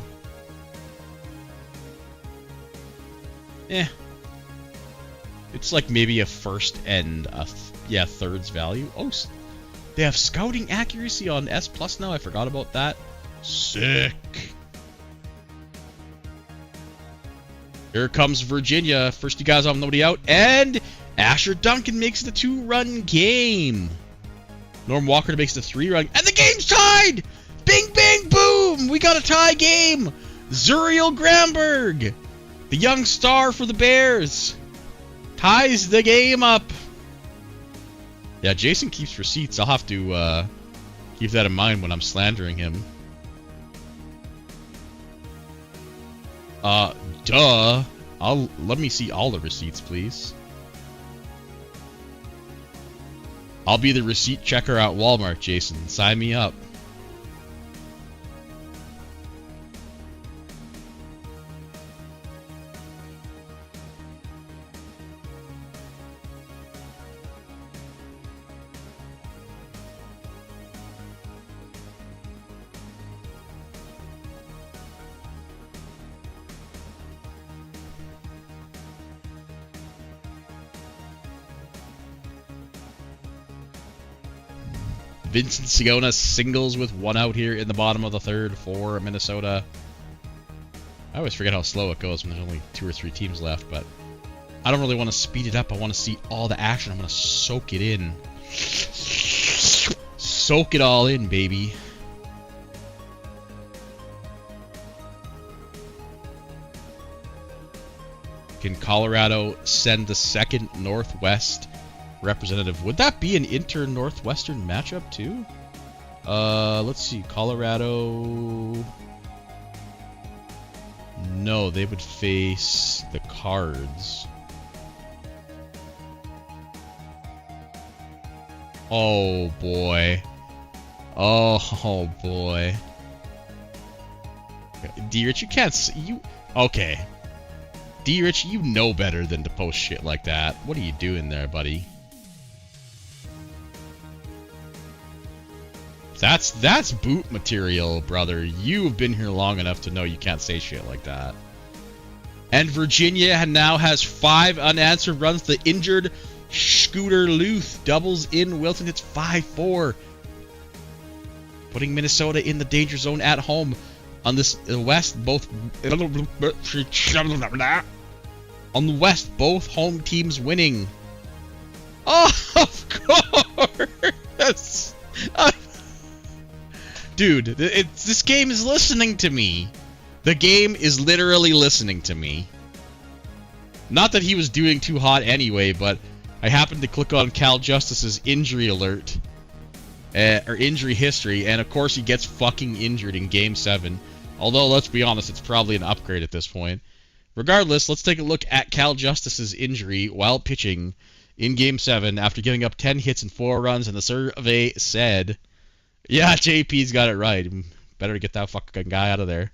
it's like maybe a first and a... yeah, third's value. Oh, they have scouting accuracy on S plus now? I forgot about that. Sick. Here comes Virginia. First you guys off, nobody out. And Asher Duncan makes the 2-run game. Norm Walker makes the 3-run. And the game's tied! Bing, bang, boom! We got a tie game! Zuriel Gramberg, the young star for the Bears, ties the game up. Yeah, Jason keeps receipts. I'll have to keep that in mind when I'm slandering him. Duh. Let me see all the receipts, please. I'll be the receipt checker at Walmart, Jason. Sign me up. Vincent Segona singles with 1 out here in the bottom of the third for Minnesota. I always forget how slow it goes when there's only 2 or 3 teams left, but I don't really want to speed it up. I want to see all the action. I'm going to soak it in. Soak it all in, baby. Can Colorado send the second Northwest representative? Would that be an inter-Northwestern matchup too? Let's see. Colorado. No, they would face the Cards. Oh boy. Oh boy. D-Rich, you can't see you. Okay. D-Rich, you know better than to post shit like that. What are you doing there, buddy? That's boot material, brother. You've been here long enough to know you can't say shit like that. And Virginia now has 5 unanswered runs. The injured Scooter Luth doubles in. Wilson hits 5-4. Putting Minnesota in the danger zone at home. On this west, both on the west, both home teams winning. Oh, of course. Dude, this game is listening to me. The game is literally listening to me. Not that he was doing too hot anyway, but I happened to click on Cal Justice's injury alert. Or injury history, and of course he gets fucking injured in Game 7. Although, let's be honest, it's probably an upgrade at this point. Regardless, let's take a look at Cal Justice's injury while pitching in Game 7 after giving up 10 hits and 4 runs, and the survey said, yeah, JP's got it right. Better get that fucking guy out of there.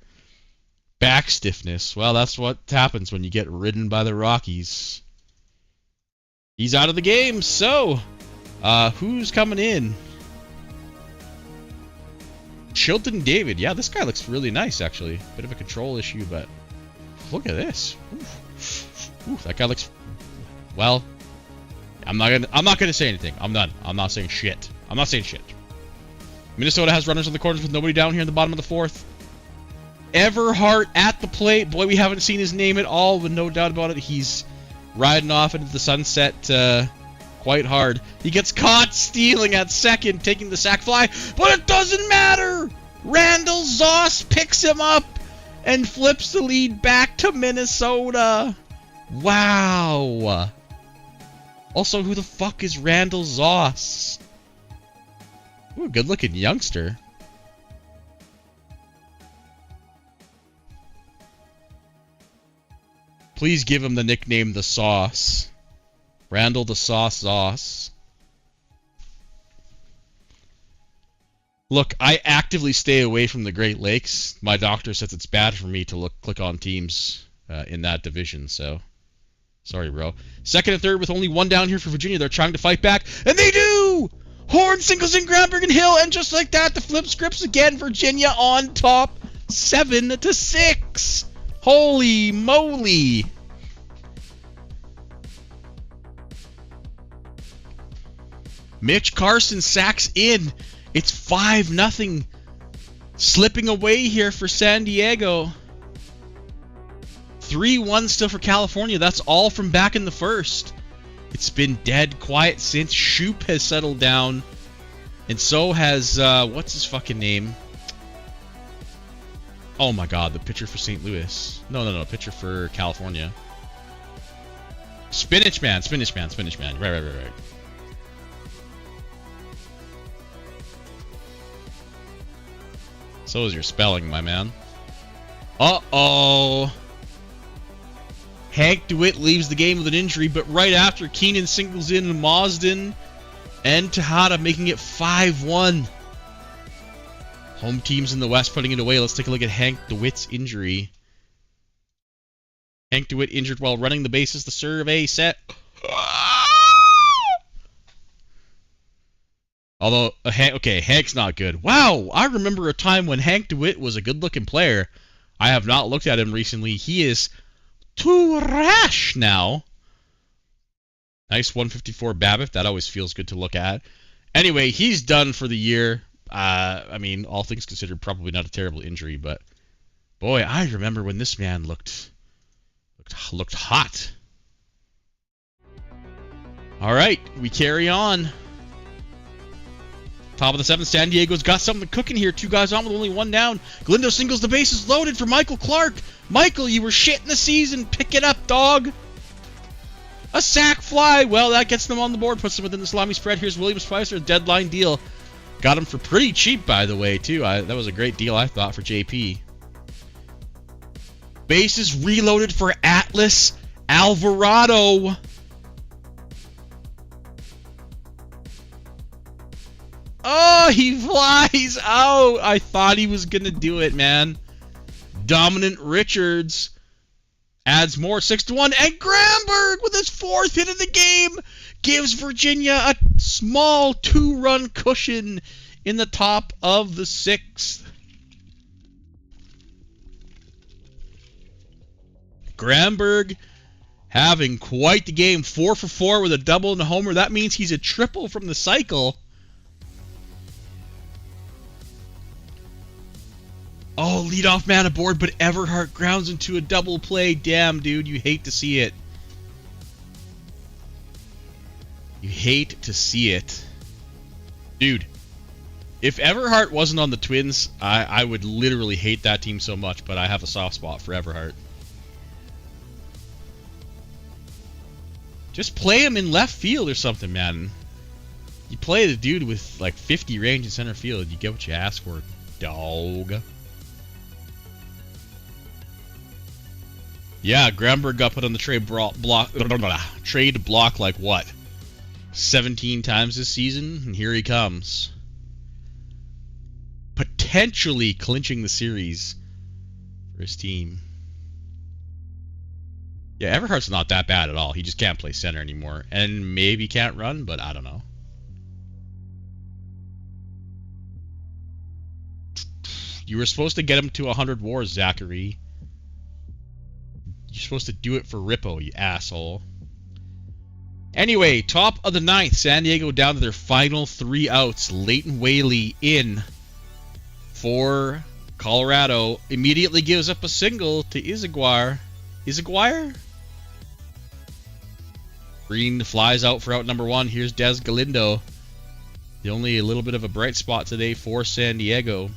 Back stiffness. Well, that's what happens when you get ridden by the Rockies. He's out of the game, so who's coming in? Chilton David. Yeah, this guy looks really nice, actually. Bit of a control issue, but look at this. Oof, that guy looks... Well, I'm not gonna say anything. I'm done. I'm not saying shit. I'm not saying shit. Minnesota has runners on the corners with nobody down here in the bottom of the 4th. Everhart at the plate. Boy, we haven't seen his name at all, but no doubt about it, he's riding off into the sunset quite hard. He gets caught stealing at second, taking the sac fly, but it doesn't matter! Randall Zoss picks him up and flips the lead back to Minnesota. Wow. Also, who the fuck is Randall Zoss? Ooh, good-looking youngster. Please give him the nickname The Sauce. Randall the Sauce Zoss. Look, I actively stay away from the Great Lakes. My doctor says it's bad for me to click on teams in that division, so... Sorry, bro. Second and third with only 1 down here for Virginia. They're trying to fight back, and they do! Horn singles in Granberg and Hill, and just like that, the flip scripts again. Virginia on top, 7-6. Holy moly! Mitch Carson sacks in. It's 5-0. Slipping away here for San Diego. 3-1 still for California. That's all from back in the first. It's been dead quiet since. Shoop has settled down. And so has, what's his fucking name? Oh my god, the pitcher for St. Louis. No, pitcher for California. Spinach Man. Right. So is your spelling, my man. Uh-oh. Hank DeWitt leaves the game with an injury, but right after, Keenan singles in Mazden and Tejada making it 5-1. Home teams in the West putting it away. Let's take a look at Hank DeWitt's injury. Hank DeWitt injured while running the bases. The survey set. Although, okay, Hank's not good. Wow, I remember a time when Hank DeWitt was a good-looking player. I have not looked at him recently. He is too rash now. Nice 154 BABIP. That always feels good to look at. Anyway, he's done for the year. I mean, all things considered, probably not a terrible injury, but boy, I remember when this man looked hot. All right, we carry on. Top of the 7th, San Diego's got something cooking here. 2 guys on with only 1 down. Galindo singles, the bases loaded for Michael Clark. Michael, you were shit in the season. Pick it up, dog. A sac fly. Well, that gets them on the board. Puts them within the salami spread. Here's Williams Spicer, a deadline deal. Got him for pretty cheap, by the way, too. That was a great deal, I thought, for JP. Bases reloaded for Atlas Alvarado. Oh, he flies out. I thought he was going to do it, man. Dominant Richards adds more, 6-1. And Gramberg, with his 4th hit of the game, gives Virginia a small 2-run cushion in the top of the 6th. Gramberg having quite the game. 4 for 4 with a double and a homer. That means he's a triple from the cycle. Oh, leadoff man aboard, but Everhart grounds into a double play. Damn, dude, you hate to see it. You hate to see it. Dude, if Everhart wasn't on the Twins, I would literally hate that team so much, but I have a soft spot for Everhart. Just play him in left field or something, man. You play the dude with like 50 range in center field, you get what you ask for, dog. Yeah, Gramberg got put on the trade block like what? 17 times this season, and here he comes. Potentially clinching the series for his team. Yeah, Everhart's not that bad at all. He just can't play center anymore. And maybe can't run, but I don't know. You were supposed to get him to 100 WARs, Zachary. You're supposed to do it for Rippo, you asshole. Anyway, top of the 9th. San Diego down to their final 3 outs. Leighton Whaley in for Colorado. Immediately gives up a single to Izaguirre. Izaguirre? Green flies out for out number 1. Here's Des Galindo. The only a little bit of a bright spot today for San Diego.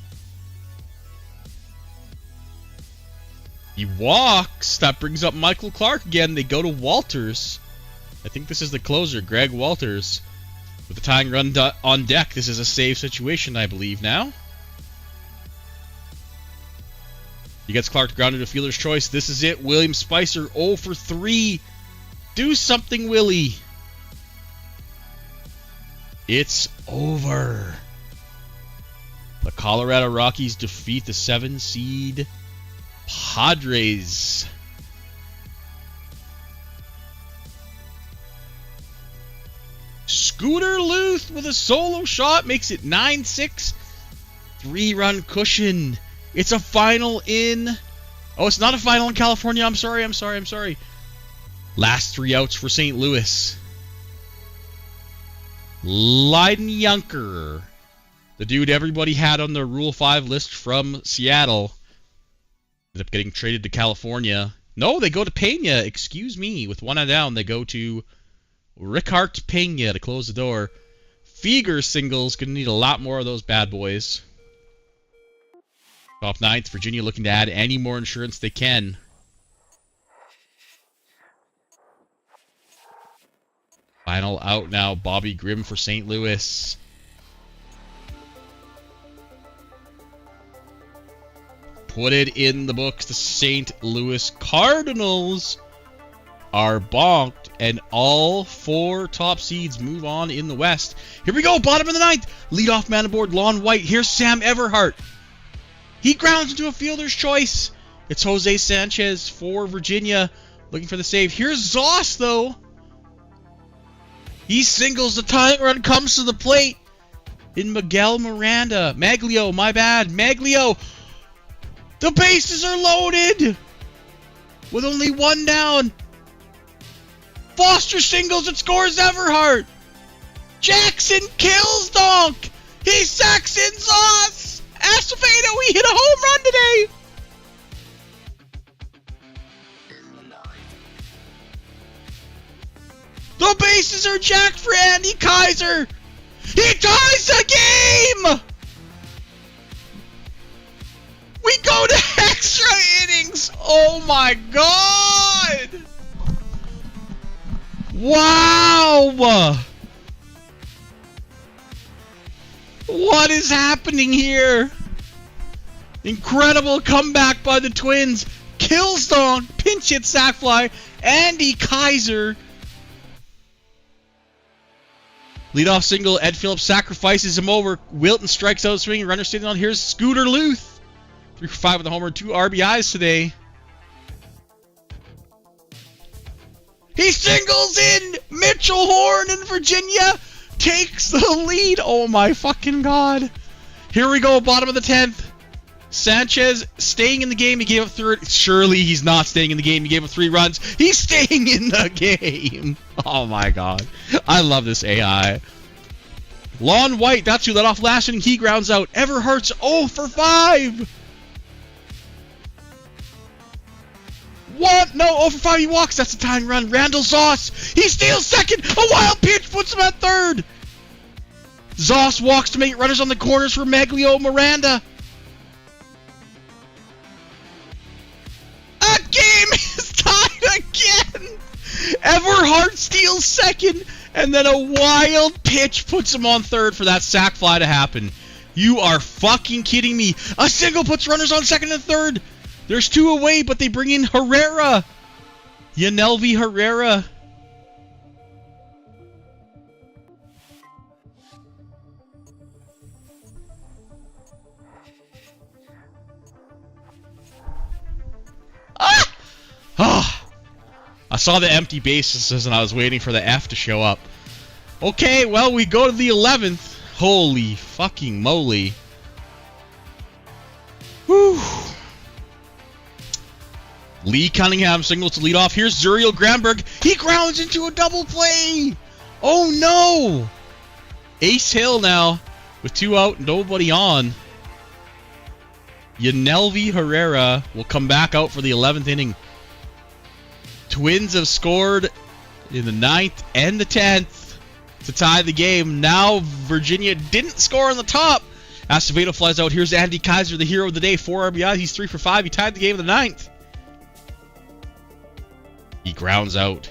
He walks. That brings up Michael Clark again. They go to Walters. I think this is the closer, Greg Walters. With the tying run on deck, this is a save situation, I believe, now. He gets Clark grounded to fielder's choice. This is it. William Spicer 0 for 3. Do something, Willie. It's over. The Colorado Rockies defeat the 7-seed Padres. Scooter Luth with a solo shot makes it 9-6. 3-run cushion. It's a final in... Oh, it's not a final in California. I'm sorry. Last 3 outs for St. Louis. Leiden Yunker, the dude everybody had on the Rule 5 list from Seattle, ended up getting traded to California. No, they go to Pena. Excuse me. With 1 out down, they go to Rickard Pena to close the door. Feger singles. Going to need a lot more of those bad boys. Top 9th. Virginia looking to add any more insurance they can. Final out now. Bobby Grimm for St. Louis. Put it in the books. The St. Louis Cardinals are bonked, and all 4 top seeds move on in the West. Here we go. Bottom of the 9th. Leadoff man aboard, Lon White. Here's Sam Everhart. He grounds into a fielder's choice. It's Jose Sanchez for Virginia looking for the save. Here's Zoss, though. He singles. The tying run comes to the plate in Miguel Miranda. Maglio, my bad. Maglio. The bases are loaded with only 1 down. Foster singles. It scores Everhart. Jackson kills Donk. He sacks in Zoss. Acevedo, we hit a home run today. The bases are jacked for Andy Kaiser. He ties the game. We go to extra innings. Oh my God. Wow. What is happening here? Incredible comeback by the Twins. Killstone, pinch hit sac fly. Andy Kaiser. Leadoff single. Ed Phillips sacrifices him over. Wilton strikes out swinging. Runner standing on. Here's Scooter Luth. 3 for 5 with a homer. 2 RBIs today. He singles in. Mitchell Horn in Virginia takes the lead. Oh my fucking god. Here we go. Bottom of the 10th. Sanchez staying in the game. He gave up third. Surely he's not staying in the game. He gave up 3 runs. He's staying in the game. Oh my god. I love this AI. Lon White, that's who let off last inning. He grounds out. Everhart's 0 for 5. What? No, 0 for 5. He walks. That's a tying run. Randall Zoss. He steals second. A wild pitch puts him at third. Zoss walks to make runners on the corners for Meglio Miranda. A game is tied again. Everhart steals second, and then a wild pitch puts him on third for that sac fly to happen. You are fucking kidding me. A single puts runners on second and third. There's 2 away, but they bring in Herrera. Yanelvi Herrera. I saw the empty bases and I was waiting for the F to show up. Okay, well, we go to the 11th. Holy fucking moly. Whew. Lee Cunningham singles to lead off. Here's Zuriel Granberg. He grounds into a double play. Oh no. Ace Hill now with 2 out, nobody on. Yanelvi Herrera will come back out for the 11th inning. Twins have scored in the 9th and the 10th to tie the game. Now Virginia didn't score on the top. Acevedo flies out. Here's Andy Kaiser, the hero of the day. 4 RBIs. He's 3 for 5. He tied the game in the 9th. He grounds out.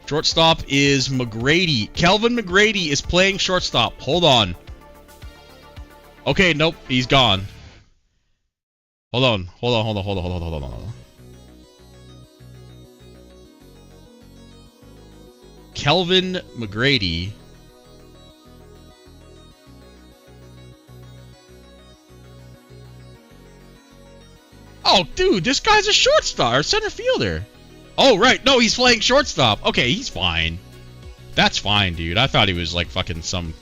Shortstop is McGrady. Kelvin McGrady is playing shortstop. Hold on. Okay, nope. He's gone. Hold on. Kelvin McGrady. Oh, dude, this guy's a shortstop or center fielder. Oh, right. No, he's playing shortstop. Okay, he's fine. That's fine, dude. I thought he was like fucking some...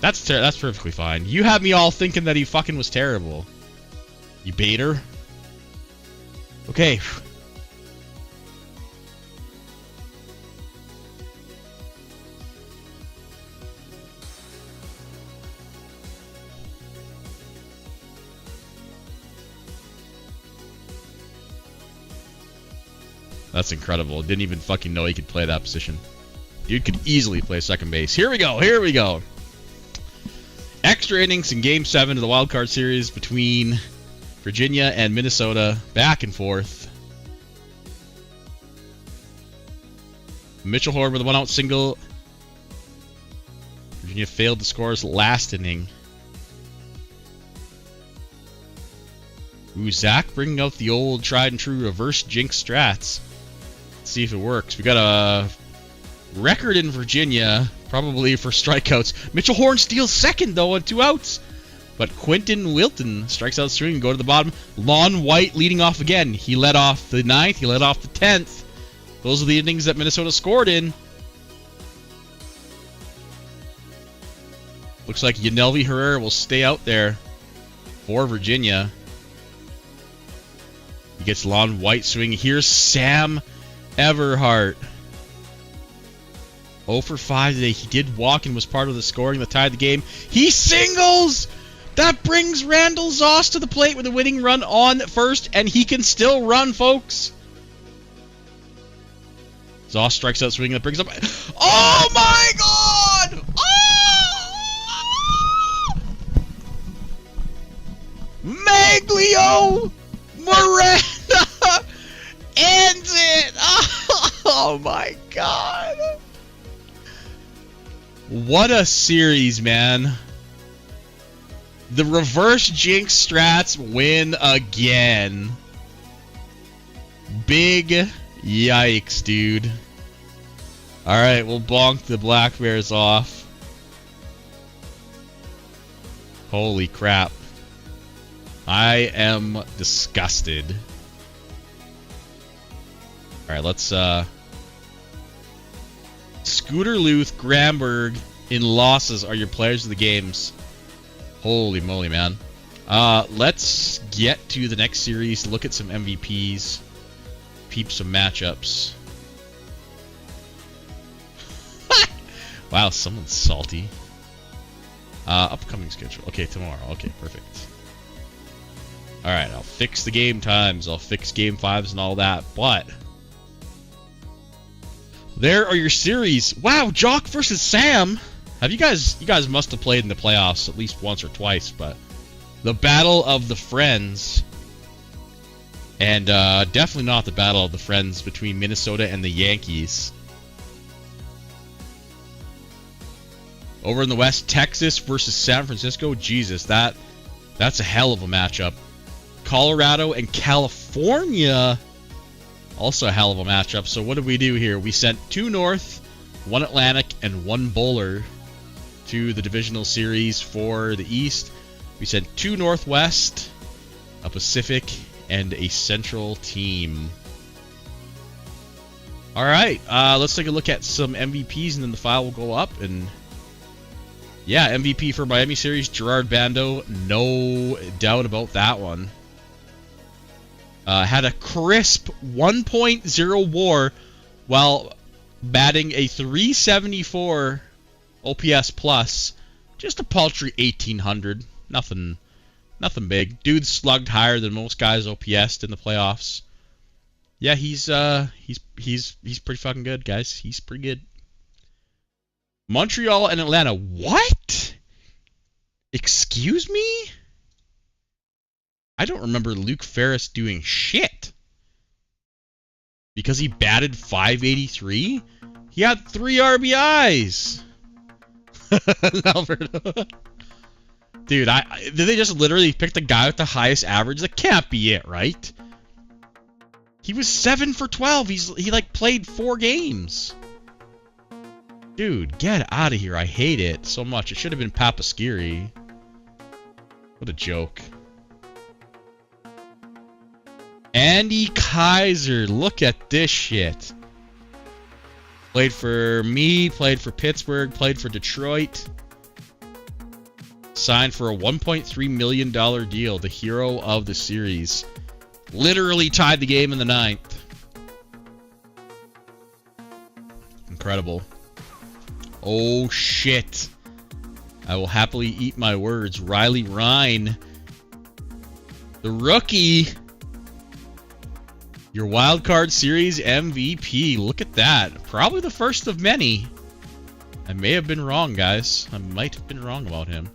That's perfectly fine. You had me all thinking that he fucking was terrible. You baiter. Okay. That's incredible. Didn't even fucking know he could play that position. Dude could easily play second base. Here we go. Extra innings in Game 7 of the Wild Card Series between Virginia and Minnesota. Back and forth. Mitchell Horn with a 1-out single. Virginia failed to score his last inning. Ooh, Zach bringing out the old tried and true reverse jinx strats. Let's see if it works. We got a record in Virginia, probably for strikeouts. Mitchell Horn steals second, though, on 2 outs. But Quentin Wilton strikes out swinging and go to the bottom. Lon White leading off again. He led off the 9th. He led off the 10th. Those are the innings that Minnesota scored in. Looks like Yanelvi Herrera will stay out there for Virginia. He gets Lon White swinging. Here's Sam Everhart. 0 for 5 today. He did walk and was part of the scoring that tied the game. He singles! That brings Randall Zoss to the plate with a winning run on first, and he can still run, folks. Zoss strikes out swinging. That brings up... Oh my god! Oh! Meglio Miranda ends it! Oh my god! What a series, man. The reverse jinx strats win again. Big yikes, dude. Alright, we'll bonk the Black Bears off. Holy crap. I am disgusted. Alright, let's, Scooter Luth, Gramberg, in losses are your players of the games. Holy moly, man. Let's get to the next series, look at some MVPs, peep some matchups. Wow, someone's salty. Upcoming schedule. Okay, tomorrow. Okay, perfect. Alright, I'll fix the game times. I'll fix game 5s and all that, but there are your series. Wow, Jock versus Sam. Have you guys must have played in the playoffs at least once or twice, but the Battle of the Friends. And definitely not the Battle of the Friends between Minnesota and the Yankees. Over in the West, Texas versus San Francisco. Jesus, that's a hell of a matchup. Colorado and California, also a hell of a matchup. So what did we do here? We sent 2 North, 1 Atlantic, and 1 Bowler to the divisional series for the East. We sent 2 Northwest, a Pacific, and a Central team. All right, let's take a look at some MVPs, and then the file will go up. And yeah, MVP for Miami series, Gerard Bando, no doubt about that one. Had a crisp 1.0 WAR while batting a 374 OPS plus, just a paltry 1800. Nothing big. Dude slugged higher than most guys OPS'd in the playoffs. Yeah, he's pretty fucking good, guys. He's pretty good. Montreal and Atlanta. What? Excuse me? I don't remember Luke Ferris doing shit. Because he batted .583? He had 3 RBIs. Alberto. Dude, did they just literally pick the guy with the highest average? That can't be it, right? He was 7 for 12. He like played 4 games. Dude, get out of here. I hate it so much. It should have been Papaskiri. What a joke. Andy Kaiser. Look at this shit. Played for me, played for Pittsburgh, played for Detroit. Signed for a $1.3 million deal. The hero of the series. Literally tied the game in the 9th. Incredible. Oh, shit. I will happily eat my words. Riley Rhine. The rookie. Your wildcard series MVP. Look at that. Probably the first of many. I may have been wrong, guys. I might have been wrong about him.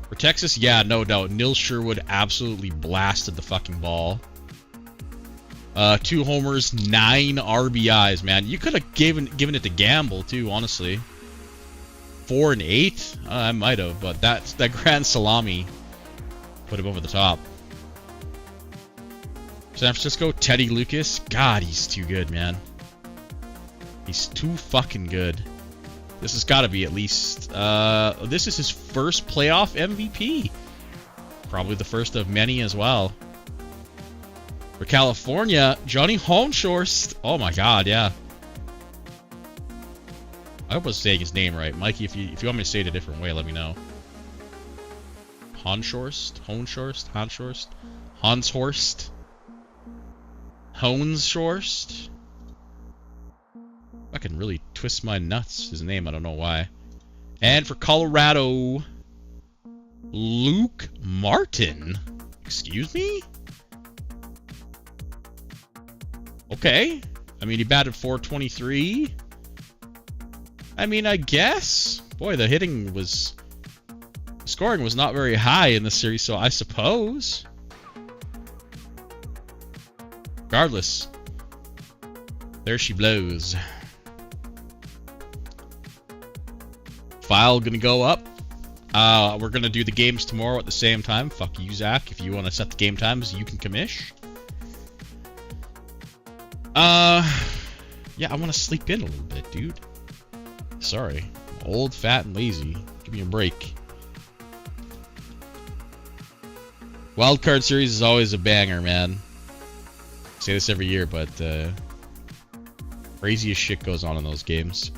For Texas, yeah, no doubt. Nils Sherwood absolutely blasted the fucking ball. 2 homers, 9 RBIs, man. You could have given it to Gamble, too, honestly. 4 and 8? I might have, but that grand salami put him over the top. San Francisco, Teddy Lucas. God, he's too good, man. He's too fucking good. This has got to be at least... this is his first playoff MVP. Probably the first of many as well. For California, Johnny Honshorst. Oh my god, yeah. I hope I was saying his name right. Mikey, if you want me to say it a different way, let me know. Honshorst? Honshorst? Honshorst? Honshorst? Honshorst? I can really twist my nuts, his name, I don't know why. And for Colorado, Luke Martin. Excuse me? Okay. I mean, he batted .423. I mean, I guess. Boy, the hitting was... The scoring was not very high in this series, so I suppose. Regardless. There she blows. File gonna go up. We're gonna do the games tomorrow at the same time. Fuck you, Zach. If you want to set the game times, you can commish. Yeah, I want to sleep in a little bit, dude. Sorry. Old, fat, and lazy. Give me a break. Wildcard series is always a banger, man. I say this every year, but craziest shit goes on in those games.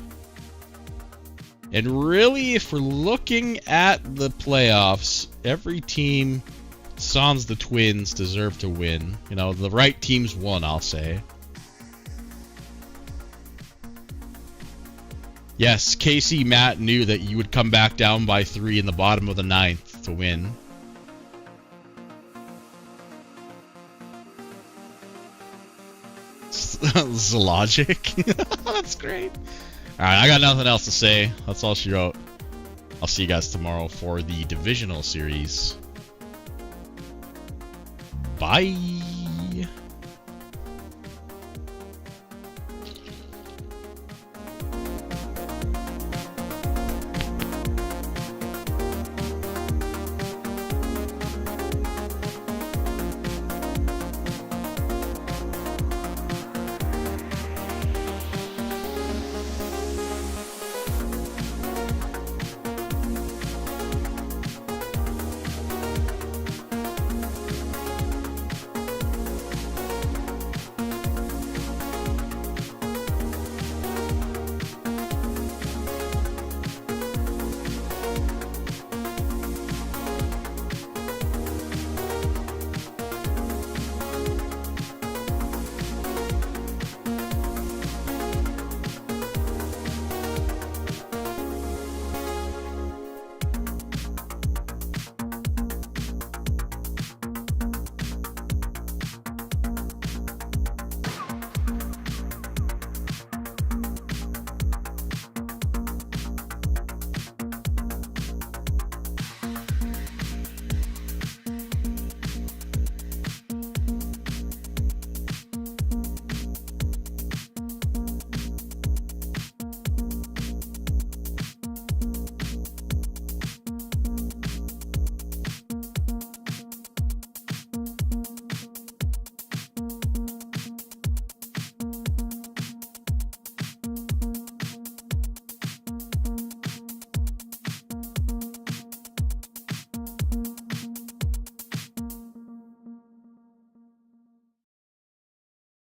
And really, if we're looking at the playoffs, every team, sans the Twins, deserve to win. You know, the right teams won, I'll say. Yes, Casey, Matt knew that you would come back down by 3 in the bottom of the 9th to win. That's the logic. That's great. Alright, I got nothing else to say. That's all she wrote. I'll see you guys tomorrow for the divisional series. Bye.